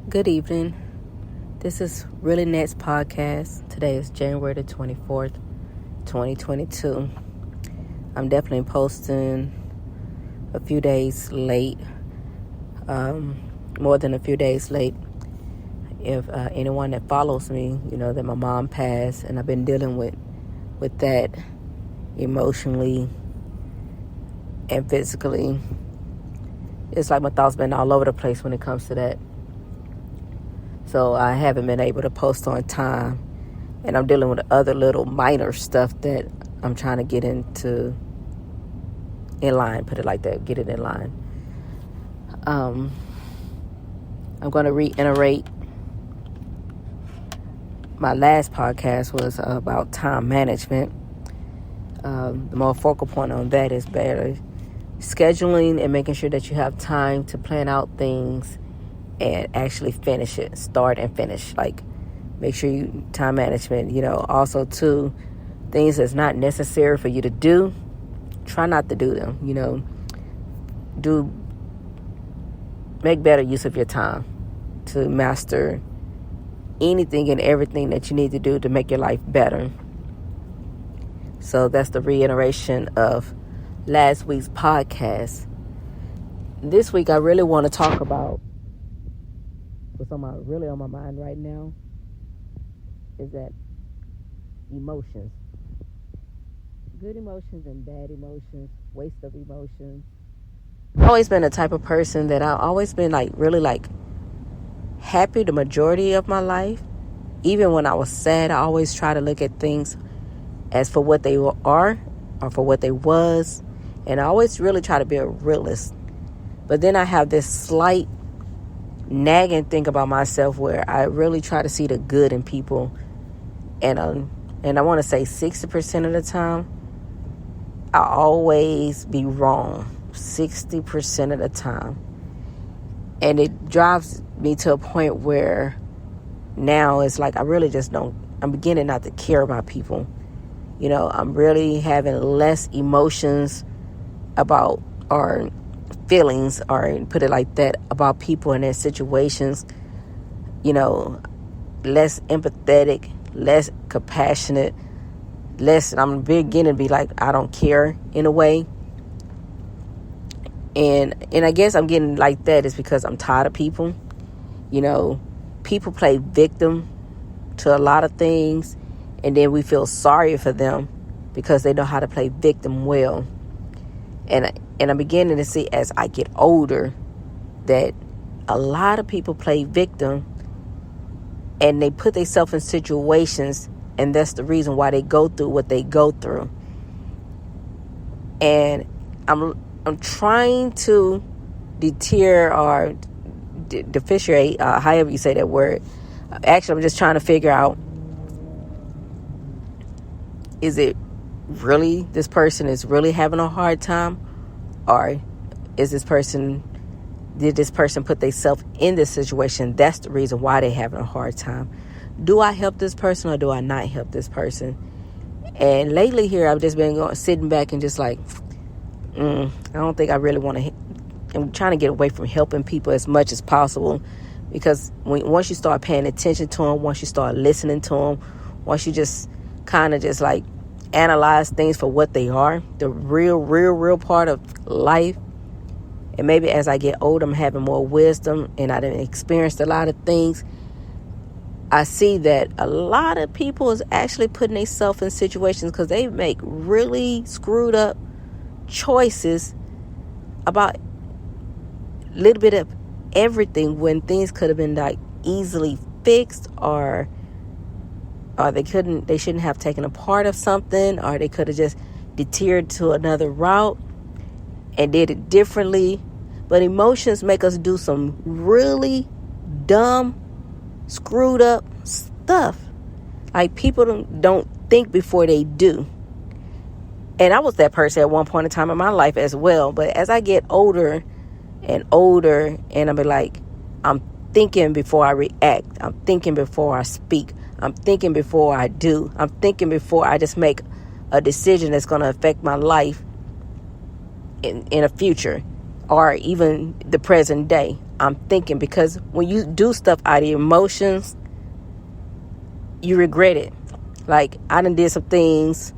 Good evening. This is Really Nette's podcast. Today is January the 24th, 2022. I'm definitely posting a few days late, more than a few days late. If anyone that follows me, you know that my mom passed, and I've been dealing with that emotionally and physically. It's like my thoughts been all over the place when it comes to that. So I haven't been able to post on time. And I'm dealing with other little minor stuff that I'm trying to get in line, put it like that, get it in line. I'm going to reiterate. My last podcast was about time management. The more focal point on that is better scheduling and making sure that you have time to plan out things and actually finish it, start and finish. Like, make sure you time management, also too, things that's not necessary for you to do, try not to do them, make better use of your time to master anything and everything that you need to do to make your life better. So that's the reiteration of last week's podcast. This week I really want to talk about what's really on my mind right now is that emotions. Good emotions and bad emotions, waste of emotions. I've always been the type of person that I've always been really happy the majority of my life. Even when I was sad, I always try to look at things as for what they are or for what they was. And I always really try to be a realist. But then I have this slight nagging thing about myself where I really try to see the good in people. And I want to say 60% of the time, I always be wrong. 60% of the time. And it drives me to a point where now it's like I really just I'm beginning not to care about people. I'm really having less emotions about or feelings, or put it like that, about people and their situations. Less empathetic, less compassionate, I'm beginning to be like, I don't care in a way. And I guess I'm getting like that is because I'm tired of people. People play victim to a lot of things, and then we feel sorry for them because they know how to play victim well. And I'm beginning to see as I get older that a lot of people play victim and they put themselves in situations, and that's the reason why they go through what they go through. And I'm trying to deter or deficiate, however you say that word. Actually, I'm just trying to figure out, is it really this person is really having a hard time? Or did this person put themselves in this situation? That's the reason why they're having a hard time. Do I help this person or do I not help this person? And lately here, I've just been sitting back and just like, I don't think I really want to. I'm trying to get away from helping people as much as possible, because once you start paying attention to them, once you start listening to them, once you just kind of just like analyze things for what they are, the real part of life. And maybe as I get older, I'm having more wisdom and I've experienced a lot of things. I see that a lot of people is actually putting themselves in situations because they make really screwed up choices about a little bit of everything, when things could have been like easily fixed, or they shouldn't have taken a part of something, or they could have just deterred to another route and did it differently. But emotions make us do some really dumb, screwed up stuff. Like, people don't think before they do. And I was that person at one point in time in my life as well. But as I get older and older, and I'm thinking before I react. I'm thinking before I speak. I'm thinking before I do. I'm thinking before I just make a decision that's going to affect my life in a future, or even the present day. I'm thinking. Because when you do stuff out of emotions, you regret it. Like, I done did some things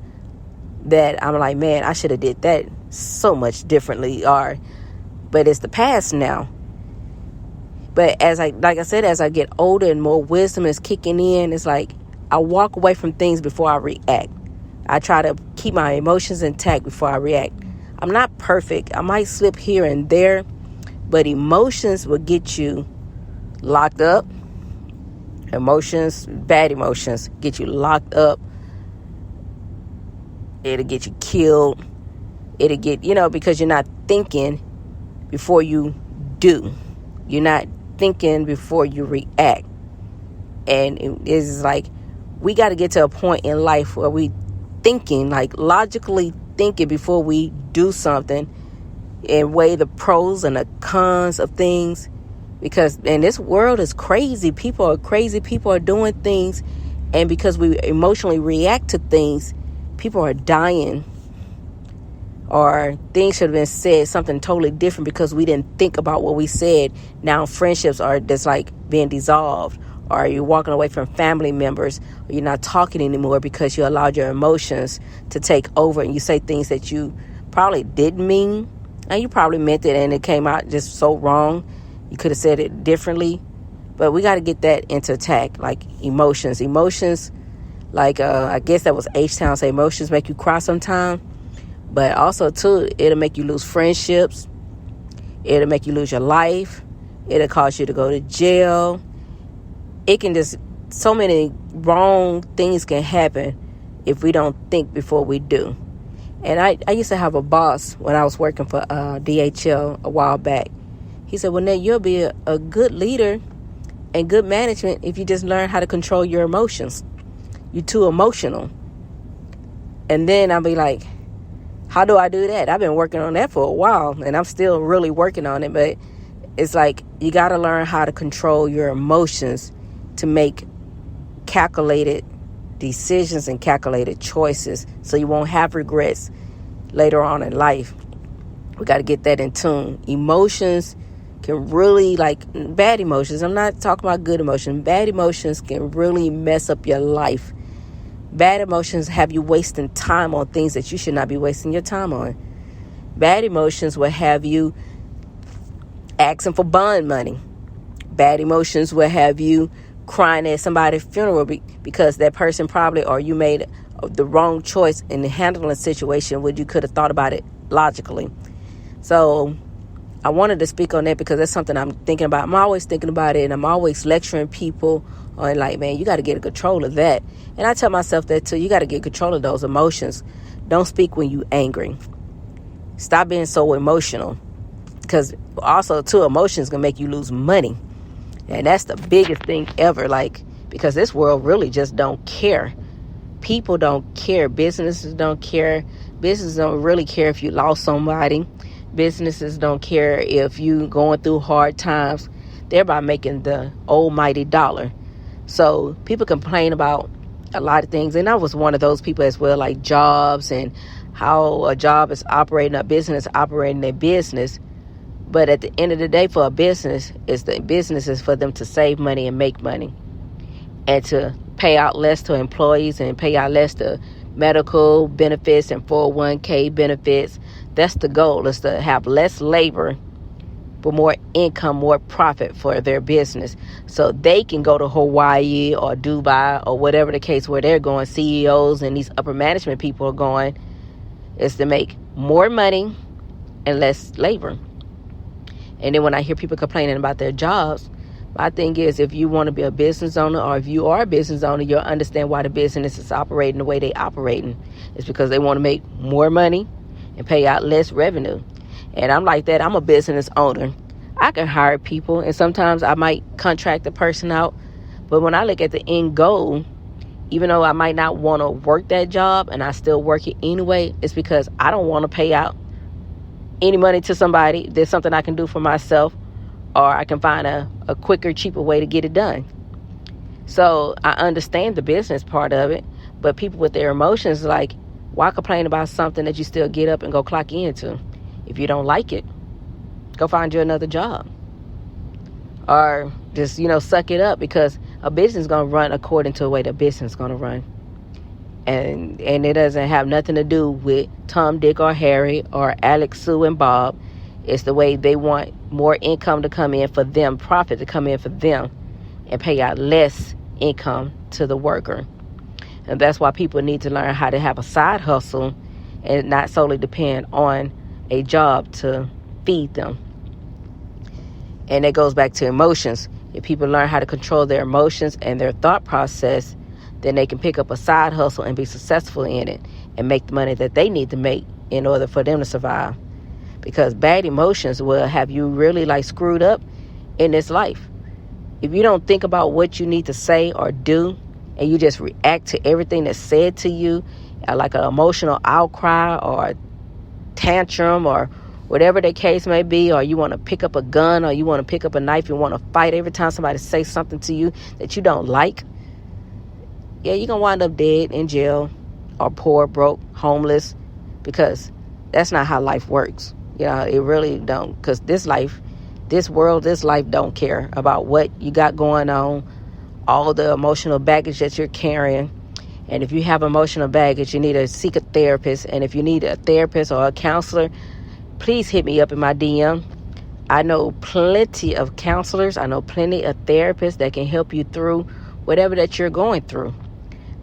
that I'm like, man, I should have did that so much differently. But it's the past now. But as I get older and more wisdom is kicking in, it's like I walk away from things before I react. I try to keep my emotions intact before I react. I'm not perfect. I might slip here and there, but emotions will get you locked up. Emotions, bad emotions, get you locked up. It'll get you killed. It'll get, because you're not thinking before you do. You're not thinking before you react. And it's like, we got to get to a point in life where we thinking, like logically thinking before we do something, and weigh the pros and the cons of things. Because in this world is crazy. People are crazy. People are doing things. And because we emotionally react to things, people are dying. Or things should have been said something totally different because we didn't think about what we said. Now friendships are just like being dissolved. Or you're walking away from family members. Or you're not talking anymore because you allowed your emotions to take over. And you say things that you probably didn't mean. And you probably meant it and it came out just so wrong. You could have said it differently. But we got to get that into attack. Like emotions. Emotions, like I guess that was H-Town say emotions make you cry sometimes. But also, too, it'll make you lose friendships. It'll make you lose your life. It'll cause you to go to jail. It can just, so many wrong things can happen if we don't think before we do. And I used to have a boss when I was working for DHL a while back. He said, well, Ned, you'll be a good leader and good management if you just learn how to control your emotions. You're too emotional. And then I'll be like, how do I do that? I've been working on that for a while, and I'm still really working on it. But it's like you got to learn how to control your emotions to make calculated decisions and calculated choices so you won't have regrets later on in life. We got to get that in tune. Emotions can really, like bad emotions, I'm not talking about good emotions. Bad emotions can really mess up your life. Bad emotions have you wasting time on things that you should not be wasting your time on. Bad emotions will have you asking for bond money. Bad emotions will have you crying at somebody's funeral because that person probably, or you made the wrong choice in handling a situation where you could have thought about it logically. So I wanted to speak on that because that's something I'm thinking about. I'm always thinking about it, and I'm always lecturing people on like, man, you got to get control of that. And I tell myself that too. You got to get control of those emotions. Don't speak when you angry. Stop being so emotional, because also too, emotions can make you lose money. And that's the biggest thing ever. Like, because this world really just don't care. People don't care. Businesses don't care. Businesses don't really care if you lost somebody. Businesses don't care if you going through hard times. They're about making the almighty dollar. So people complain about a lot of things. And I was one of those people as well, like jobs and how a job is operating, a business operating their business. But at the end of the day, for a business, the business is for them to save money and make money, and to pay out less to employees and pay out less to medical benefits and 401k benefits. That's the goal, is to have less labor, but more income, more profit for their business. So they can go to Hawaii or Dubai or whatever the case where they're going, CEOs and these upper management people are going, is to make more money and less labor. And then when I hear people complaining about their jobs, my thing is, if you want to be a business owner, or if you are a business owner, you'll understand why the business is operating the way they operating. It's because they want to make more money and pay out less revenue. And I'm like that. I'm a business owner. I can hire people, and sometimes I might contract the person out. But when I look at the end goal, even though I might not want to work that job and I still work it anyway, it's because I don't want to pay out any money to somebody. There's something I can do for myself, or I can find a quicker, cheaper way to get it done. So I understand the business part of it, but people with their emotions, like, why complain about something that you still get up and go clock into? If you don't like it, go find you another job. or just, suck it up, because a business is going to run according to the way the business is going to run. And it doesn't have nothing to do with Tom, Dick, or Harry, or Alex, Sue, and Bob. It's the way they want more income to come in for them, profit to come in for them, and pay out less income to the worker. And that's why people need to learn how to have a side hustle and not solely depend on a job to feed them. And it goes back to emotions. If people learn how to control their emotions and their thought process, then they can pick up a side hustle and be successful in it and make the money that they need to make in order for them to survive. Because bad emotions will have you really screwed up in this life. If you don't think about what you need to say or do, and you just react to everything that's said to you, like an emotional outcry or tantrum or whatever the case may be, or you want to pick up a gun or you want to pick up a knife and want to fight every time somebody says something to you that you don't like, yeah, you're going to wind up dead, in jail, or poor, broke, homeless, because that's not how life works. It really don't, because this life don't care about what you got going on, all the emotional baggage that you're carrying. And if you have emotional baggage, you need to seek a therapist. And if you need a therapist or a counselor, please hit me up in my DM. I know plenty of counselors. I know plenty of therapists that can help you through whatever that you're going through.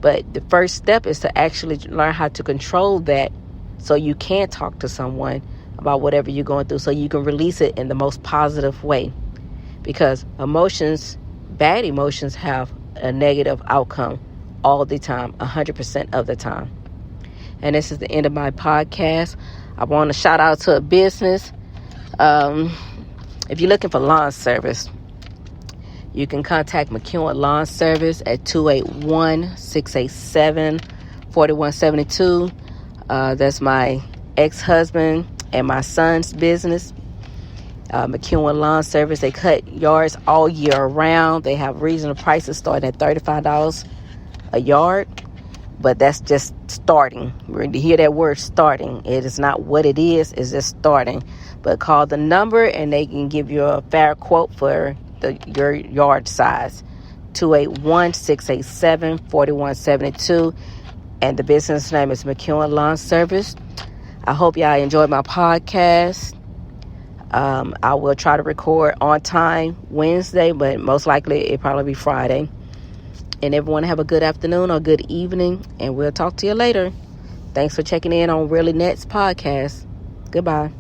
But the first step is to actually learn how to control that, so you can talk to someone about whatever you're going through, so you can release it in the most positive way. Because bad emotions have a negative outcome all the time, 100% of the time. And this is the end of my podcast. I want to shout out to a business. If you're looking for lawn service, you can contact McEwen Lawn Service at 281-687-4172. That's my ex-husband and my son's business. McEwen Lawn Service, they cut yards all year round. They have reasonable prices starting at $35 a yard, but that's just starting. We're going to hear that word, starting. It is not what it is, it's just starting. But call the number and they can give you a fair quote for your yard size. 281-687-4172. And the business name is McEwen Lawn Service. I hope y'all enjoyed my podcast. I will try to record on time Wednesday, but most likely it'll probably be Friday. And everyone have a good afternoon or good evening, and we'll talk to you later. Thanks for checking in on Really Nette's podcast. Goodbye.